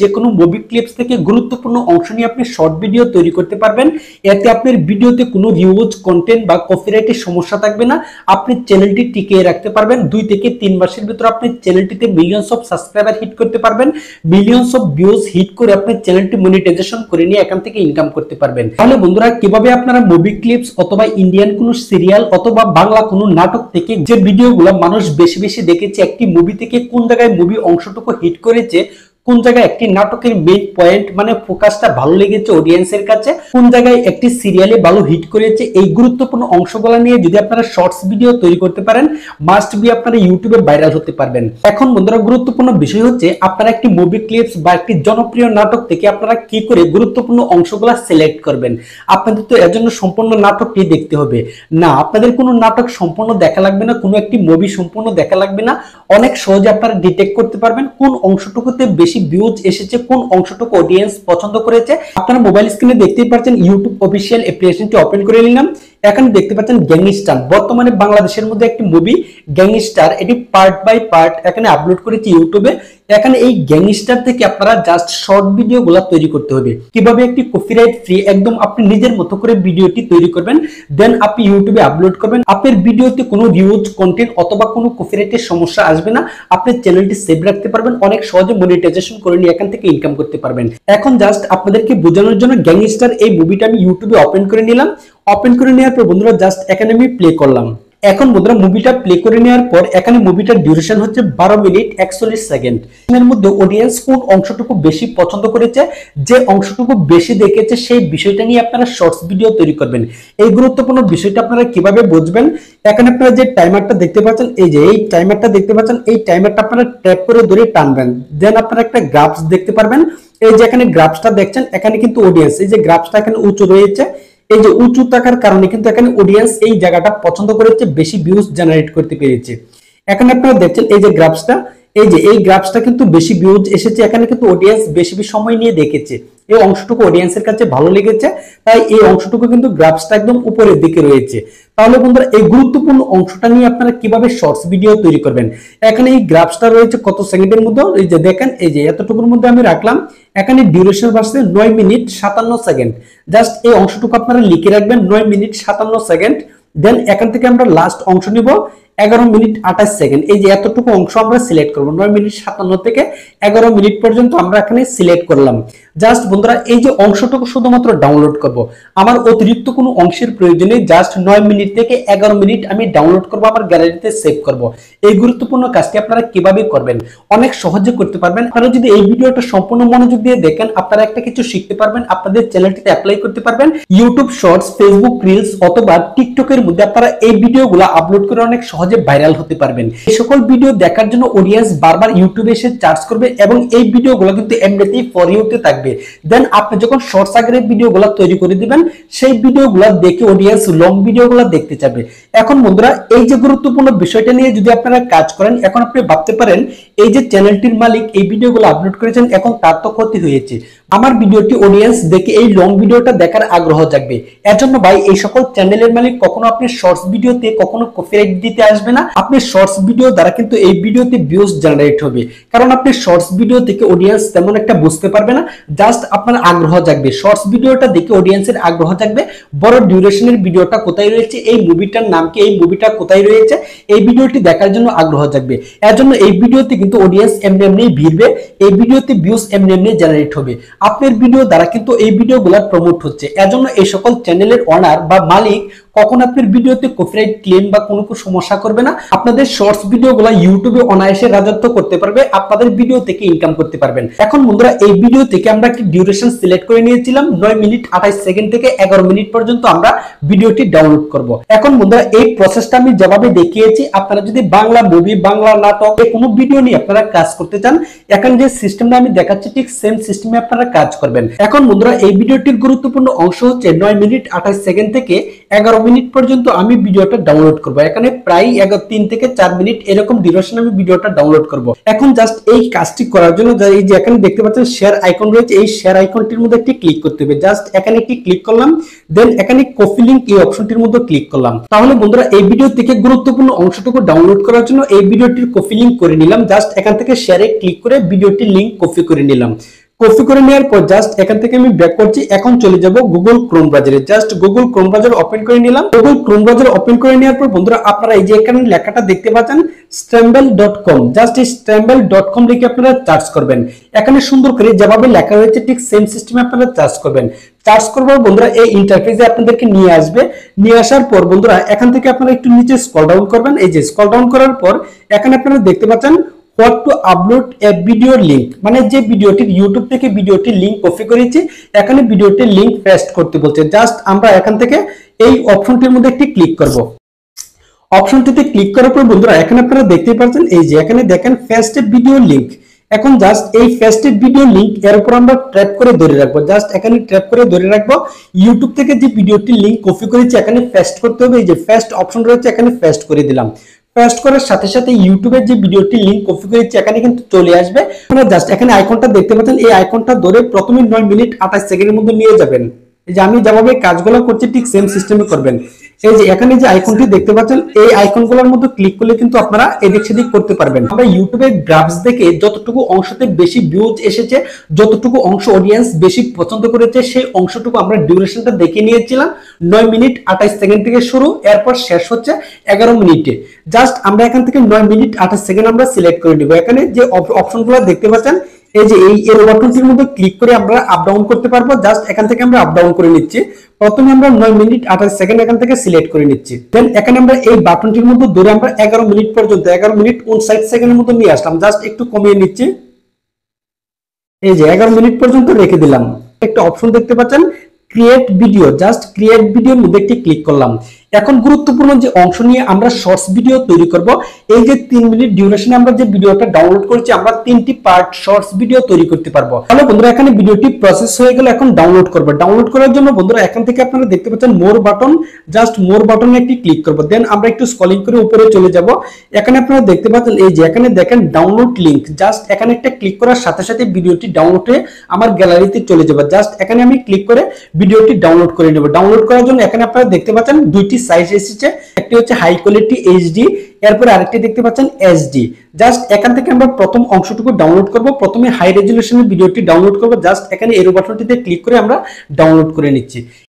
যে কোনো movie clips থেকে গুরুত্বপূর্ণ অংশ নিয়ে আপনি শর্ট ভিডিও তৈরি করতে পারবেন। এতে আপনার ভিডিওতে কোনো রিউজ কন্টেন্ট বা কপিরাইটের সমস্যা থাকবে না। আপনি চ্যানেলটি টিকিয়ে রাখতে পারবেন। 2 থেকে 3 মাসের ভিতর আপনি চ্যানেলটিতে মিলিয়নস অফ সাবস্ক্রাইবার হিট করতে পারবেন। মিলিয়নস অফ ভিউজ হিট করে আপনি চ্যানেলটি মনিটাইজেশন করে নিয়ে এখান থেকে ইনকাম করতে পারবেন। তাহলে বন্ধুরা, কিভাবে আপনারা মুভি ক্লিপস অথবা ইন্ডিয়ান কোনো সিরিয়াল অথবা বাংলা কোনো নাটক থেকে যে ভিডিওগুলো মানুষ বেশি বেশি দেখেছে, একটি মুভি থেকে কোন জায়গায় মুভি অংশটুকু হিট করেছে, কোন জায়গায় একটি নাটকের মেইন পয়েন্ট মানে ফোকাসটা ভালো লেগেছে অডিয়েন্সের কাছে, কোন জায়গায় একটি সিরিয়ালে ভালো হিট করেছে, এই গুরুত্বপূর্ণ অংশগুলো নিয়ে যদি আপনারা শর্টস ভিডিও তৈরি করতে পারেন, মাস্ট বি আপনারা ইউটিউবে ভাইরাল হতে পারবেন। এখন বন্ধুরা, গুরুত্বপূর্ণ বিষয় হচ্ছে আপনারা একটি মুভি ক্লিপস বা একটি জনপ্রিয় নাটক থেকে আপনারা কি করে গুরুত্বপূর্ণ অংশগুলো সিলেক্ট করবেন। আপনাদের তো এর জন্য সম্পূর্ণ নাটকটি দেখতে হবে না, আপনাদের কোনো নাটক সম্পূর্ণ দেখা লাগবে না, কোনো একটি মুভি সম্পূর্ণ দেখা লাগবে না। অনেক সহজে আপনারা ডিটেক্ট করতে পারবেন কোন অংশটুকুতে বেশি ভিউজ এসেছে, কোন অংশটুকু অডিয়েন্স পছন্দ করেছে। আপনারা মোবাইল স্ক্রিনে দেখতেই পাচ্ছেন, ইউটিউব অফিসিয়াল অ্যাপ্লিকেশনটি ওপেন করে নিলাম। এখানে দেখতে পাচ্ছেন গ্যাংস্টার, বর্তমানে বাংলাদেশের মধ্যে একটি মুভি গ্যাংস্টার, এটি পার্ট বাই পার্ট এখানে আপলোড করেছি ইউটিউবে। এখানে এই গ্যাংস্টার থেকে আপনারা জাস্ট শর্ট ভিডিওগুলো তৈরি করতে হবে। কিভাবে একটি কপিরাইট ফ্রি একদম আপনি নিজের মতো করে ভিডিওটি তৈরি করবেন, দেন আপনি ইউটিউবে আপলোড করবেন। আপনার ভিডিওতে কোনো রিউজ কন্টেন্ট অথবা কোনো কপিরাইটের সমস্যা আসবে না। আপনার চ্যানেলটি সেভ রাখতে পারবেন, অনেক সহজে মনিটাইজেশন করে নিয়ে এখান থেকে ইনকাম করতে পারবেন। এখন জাস্ট আপনাদেরকে বোঝানোর জন্য গ্যাংস্টার এই মুভিটা আমি ইউটিউবে ওপেন করে নিলাম। ওপেন করে নেওয়ার পর বন্ধুরা জাস্ট এখানে আমি প্লে করলাম। এখন বন্ধুরা, মুভিটা প্লে করে নেওয়ার পর এখানে মুভিটার ডিউরেশন হচ্ছে 12 মিনিট 41 সেকেন্ড। এর মধ্যে অডিয়েন্স কোন অংশটুকু বেশি পছন্দ করেছে, যে অংশটুকু বেশি দেখেছে, সেই বিষয়টা নিয়ে আপনারা শর্টস ভিডিও তৈরি করবেন। এই গুরুত্বপূর্ণ বিষয়টা আপনারা কিভাবে বুঝবেন, এখানে আপনারা যে টাইমারটা দেখতে পাচ্ছেন, এই যে এই টাইমারটা দেখতে পাচ্ছেন, এই টাইমারটা আপনারা ট্যাপ করে ধরে টানবেন, দেন আপনারা একটা গ্রাফস দেখতে পারবেন। এই যে এখানে গ্রাফসটা দেখছেন, এখানে কিন্তু অডিয়েন্স, এই যে গ্রাফসটা এখানে উঁচু রয়েছে, এই যে উঁচু থাকার কারণে কিন্তু এখানে অডিয়েন্স এই জায়গাটা পছন্দ করেছে, বেশি ভিউজ জেনারেট করতে পেরেছে। এখানে আপনারা দেখছেন এই যে গ্রাফসটা, এই যে এই গ্রাফসটা কিন্তু বেশি ভিউজ এসেছে, এখানে কিন্তু অডিয়েন্স বেশি সময় নিয়ে দেখেছে, এই অংশটুকু অডিয়েন্সের কাছে ভালো লেগেছে, তাই এই অংশটুকু কিন্তু গ্রাফসটা একদম উপরের দিকে রয়েছে। তাহলে বন্ধুরা, এই গুরুত্বপূর্ণ অংশটা নিয়ে আপনারা কিভাবে শর্টস ভিডিও তৈরি করবেন। এখানে এই গ্রাফসটা রয়েছে কত সেকেন্ডের মধ্যে, এই যে দেখেন, এই যে এতটুকুর মধ্যে আমি রাখলাম। এখানে ডিউরেশন বাড়ছে 9 মিনিট 57 সেকেন্ড। জাস্ট এই অংশটুকু আপনারা লিখে রাখবেন, 9 মিনিট 57 সেকেন্ড। দেন এখান থেকে আমরা লাস্ট অংশ নিব 11 মিনিট 28 সেকেন্ড। এই যে এতটুকু অংশ আমরা সিলেক্ট করব, 9 মিনিট 57 থেকে 11 মিনিট পর্যন্ত আমরা এখানে সিলেক্ট করলাম। জাস্ট বন্ধুরা, এই যে অংশটুকু শুধুমাত্র ডাউনলোড করব, আমার অতিরিক্ত কোনো অংশের প্রয়োজন নেই। জাস্ট 9 মিনিট থেকে 11 মিনিট আমি ডাউনলোড করব, আমার গ্যালারিতে সেভ করব। এই গুরুত্বপূর্ণ কাজটি আপনারা কিভাবে করবেন, অনেক সহজে করতে পারবেন। আপনারা যদি এই ভিডিওটা সম্পূর্ণ মনোযোগ দিয়ে দেখেন, আপনারা একটা কিছু শিখতে পারবেন, আপনাদের চ্যানেলটিতে অ্যাপ্লাই করতে পারবেন। ইউটিউব শর্টস, ফেসবুক রিলস অথবা টিকটকের মধ্যে আপনারা এই ভিডিওগুলো আপলোড করে অনেক সহজে ভাইরাল হতে পারবেন। এই সকল ভিডিও দেখার জন্য অডিয়েন্স বারবার ইউটিউবে এসে সার্চ করবে এবং এই ভিডিওগুলো কিন্তু এমনিতেই ফর ইউতে থাকবে। দেন আপনি যখন শর্টস আকারে ভিডিওগুলো তৈরি করে দিবেন, সেই ভিডিওগুলো দেখে অডিয়েন্স লং ভিডিওগুলো দেখতে যাবে। এখন বন্ধুরা, এই যে গুরুত্বপূর্ণ বিষয়টা নিয়ে যদি আপনারা কাজ করেন, এখন আপনি ভাবতে পারেন এই যে চ্যানেলটির মালিক এই ভিডিওগুলো আপলোড করেছেন, এখন তার তো ক্ষতি হয়েছে, আমার ভিডিওটি অডিয়েন্স দেখে এই লং ভিডিওটা দেখার আগ্রহ জাগবে। এর জন্য ভাই, এই সকল চ্যানেলের মালিক কখনো আপনি শর্টস ভিডিওতে কখনো কপিরাইট দিতে আসবে না। আপনি শর্টস ভিডিও দ্বারা কিন্তু এই ভিডিওতে ভিউজ জেনারেট হবে, কারণ আপনি শর্টস ভিডিও থেকে অডিয়েন্স তেমন একটা বুঝতে পারবে না। জাস্ট আপনার আগ্রহ জাগবে, শর্টস ভিডিওটা দেখে অডিয়েন্সের আগ্রহ জাগবে, বড় ডিউরেশনের ভিডিওটা কোথায় রয়েছে, এই মুভিটার নাম কি, এই মুভিটা কোথায় রয়েছে, এই ভিডিওটি দেখার জন্য আগ্রহ জাগবে। এর জন্য এই ভিডিওতে কিন্তু অডিয়েন্স এমনি এমনি ভিড়বে, এই ভিডিওতে ভিউজ এমনি এমনি জেনারেট হবে। আপনার ভিডিও দ্বারা কিন্তু এই ভিডিওগুলো প্রমোট হচ্ছে। এজন্য এই সকল চ্যানেলের ওনার বা মালিক কখন আপনার ভিডিওতে কপিরাইট ক্লেম বা কোনো সমস্যা করবে না। আপনাদের শর্টস ভিডিওগুলো ইউটিউবে অনায়াসে রাজত্ব করতে পারবে, আপনাদের ভিডিও থেকে ইনকাম করতে পারবেন। এখন বন্ধুরা, এই ভিডিও থেকে আমরা কি ডিউরেশন সিলেক্ট করে নিয়েছিলাম, 9 মিনিট 28 সেকেন্ড থেকে 11 মিনিট পর্যন্ত আমরা ভিডিওটি ডাউনলোড করব। এখন বন্ধুরা, এই প্রসেসটা আমি যেভাবে দেখিয়েছি, আপনারা যদি বাংলা মুভি, বাংলা নাটক, কোনো ভিডিও নিয়ে আপনারা কাজ করতে চান, এখন যে সিস্টেমটা আমি দেখাচ্ছি ঠিক সেম সিস্টেমে আপনারা কাজ করবেন। এখন বন্ধুরা, এই ভিডিওটির গুরুত্বপূর্ণ অংশ হচ্ছে 9 মিনিট 28 সেকেন্ড থেকে 11 মিনিট পর্যন্ত আমি ভিডিওটা ডাউনলোড করব। এখানে প্রায় 3 থেকে 4 মিনিট এরকম ডিউরেশন আমি ভিডিওটা ডাউনলোড করব। এখন জাস্ট এই কাজটি করার জন্য এই যে এখানে দেখতে পাচ্ছেন শেয়ার আইকন রয়েছে, এই শেয়ার আইকনটির মধ্যে একটি ক্লিক করতে হবে। জাস্ট এখানে একটি ক্লিক করলাম, দেন এখানে কপি লিংক এই অপশনটির মধ্যে ক্লিক করলাম। তাহলে বন্ধুরা, এই ভিডিও থেকে গুরুত্বপূর্ণ অংশটুকু ডাউনলোড করার জন্য এই ভিডিওটির কপি লিংক করে নিলাম। জাস্ট এখান থেকে শেয়ারে ক্লিক করে ভিডিওটির লিংক কপি করে নিলাম। কপি করে নেওয়ার পর জাস্ট এখান থেকে আমি ব্যাক করছি, এখন চলে যাব গুগল ক্রোম ব্রাউজারে। Just Google Chrome browser open করে নিলাম। গুগল ক্রোম ব্রাউজার ওপেন করে নেওয়ার পর বন্ধুরা আপনারা এই যে এখানে লেখাটা দেখতে পাচ্ছেন scramble.com, জাস্ট এই scramble.com লিখে আপনারা সার্চ করবেন। এখানে সুন্দর করে যেভাবে লেখা হয়েছে ঠিক সেম সিস্টেমে আপনারা সার্চ করবেন। সার্চ করবার বন্ধুরা এই ইন্টারফেসে আপনাদেরকে নিয়ে আসবে। নিয়ে আসার পর বন্ধুরা এখান থেকে আপনারা একটু নিচে স্ক্রল ডাউন করবেন। এই যে স্ক্রল ডাউন করার পর এখানে আপনারা দেখতে পাচ্ছেন what to upload A video link, মানে যে ভিডিওটির ইউটিউব থেকে ভিডিওটির লিংক কপি করেছি এখানে ভিডিওটির লিংক পেস্ট করতে বলছে। জাস্ট আমরা এখান থেকে এই অপশনটির মধ্যে একটি ক্লিক করব। অপশনটিতে ক্লিক করার পর বন্ধুরা এখানে আপনারা দেখতে পাচ্ছেন এই যে এখানে দেখেন পেস্ট এ ভিডিও লিংক। এখন জাস্ট এই পেস্ট এ ভিডিও লিংক এর উপর আমরা ট্যাপ করে ধরে রাখবো। জাস্ট এখানে ট্যাপ করে ধরে রাখবো। ইউটিউব থেকে যে ভিডিওটির লিংক কপি করেছি এখানে পেস্ট করতে হবে। এই যে পেস্ট অপশন রয়েছে এখানে পেস্ট করে দিলাম। পেস্ট করার সাথে সাথে ইউটিউবের যে ভিডিওটি লিংক কপি করেছি এখানে কিন্তু চলে আসবে। আপনারা জাস্ট এখানে আইকনটা দেখতে পাচ্ছেন, এই আইকনটা ধরে প্রথমে 9 মিনিট 28 সেকেন্ডের মধ্যে নিয়ে যাবেন। এই যে আমি যেভাবে কাজগুলো করছি ঠিক সেম সিস্টেমে করবেন। এই যে এখানে যে আইকনটি দেখতে পাচ্ছেন এই আইকনগুলোর মধ্যে ক্লিক করলে কিন্তু আপনারা এদিক সেদিক করতে পারবেন। আমরা ইউটিউবে গ্রাফস দেখে যতটুকু অংশতে বেশি ভিউজ এসেছে, যতটুকু অংশ অডিয়েন্স বেশি পছন্দ করেছে সেই অংশটুকু আমরা ডিউরেশনটা দেখে নিয়েছিলাম 9 মিনিট 28 সেকেন্ড থেকে শুরু, এরপর শেষ হচ্ছে 11 মিনিটে। জাস্ট আমরা এখান থেকে 9 মিনিট 28 সেকেন্ড আমরা সিলেক্ট করে নিব। এখানে যে অপশনগুলো দেখতে পাচ্ছেন এই যে এই এর বাটনটির মধ্যে ক্লিক করে আমরা আপ ডাউন করতে পারবো। জাস্ট এখান থেকে আমরা আপ ডাউন করে নিচ্ছি। প্রথমে আমরা 9 মিনিট 28 সেকেন্ড এখান থেকে সিলেক্ট করে নিচ্ছি। দেন এখানে আমরা এই বাটনটির মধ্যে ধরে আমরা 11 মিনিট পর্যন্ত 11 মিনিট 59 সেকেন্ডের মধ্যে নিয়ে আসলাম। জাস্ট একটু কমিয়ে নিচ্ছি। এই যে 11 মিনিট পর্যন্ত রেখে দিলাম। একটা অপশন দেখতে পাচ্ছেন ক্রিয়েট ভিডিও, জাস্ট ক্রিয়েট ভিডিওর মধ্যে একটি ক্লিক করলাম। এখন গুরুত্বপূর্ণ যে অংশ নিয়ে আমরা শর্টস ভিডিও তৈরি করব, এই যে 3 মিনিট ডিউরেশনে আমরা যে ভিডিওটা ডাউনলোড করেছি আমরা 3টি পার্ট শর্টস ভিডিও তৈরি করতে পারবো। তাহলে বন্ধুরা এখানে ভিডিওটি প্রসেস হয়ে গেল, এখন ডাউনলোড করব। ডাউনলোড করার জন্য বন্ধুরা এখান থেকে আপনারা দেখতে পাচ্ছেন মোর বাটন, জাস্ট মোর বাটনে একটি ক্লিক করব। দেন আমরা একটু স্ক্রলিং করে উপরে চলে যাব। এখানে আপনারা দেখতে পাচ্ছেন এই যে এখানে দেখেন ডাউনলোড লিংক, জাস্ট এখানে একটা ক্লিক করার সাথে সাথে ভিডিওটি ডাউনলোড হয়ে আমার গ্যালারিতে চলে যাবে। জাস্ট এখানে আমি ক্লিক করে ভিডিওটি ডাউনলোড করে নেব। ডাউনলোড করার জন্য এখানে আপনারা দেখতে পাচ্ছেন দুইটি সাইজ এসেছে, একটি হচ্ছে হাই কোয়ালিটি এইচডি, এরপর আরেকটি দেখতে পাচ্ছেন এসডি। জাস্ট এখান থেকে আমরা প্রথম অংশটুকু ডাউনলোড করব। প্রথমে হাই রেজুলেশনের ভিডিওটি ডাউনলোড করব। জাস্ট এখানে এরো বাটনটিতে ক্লিক করে আমরা ডাউনলোড করে নিচ্ছি।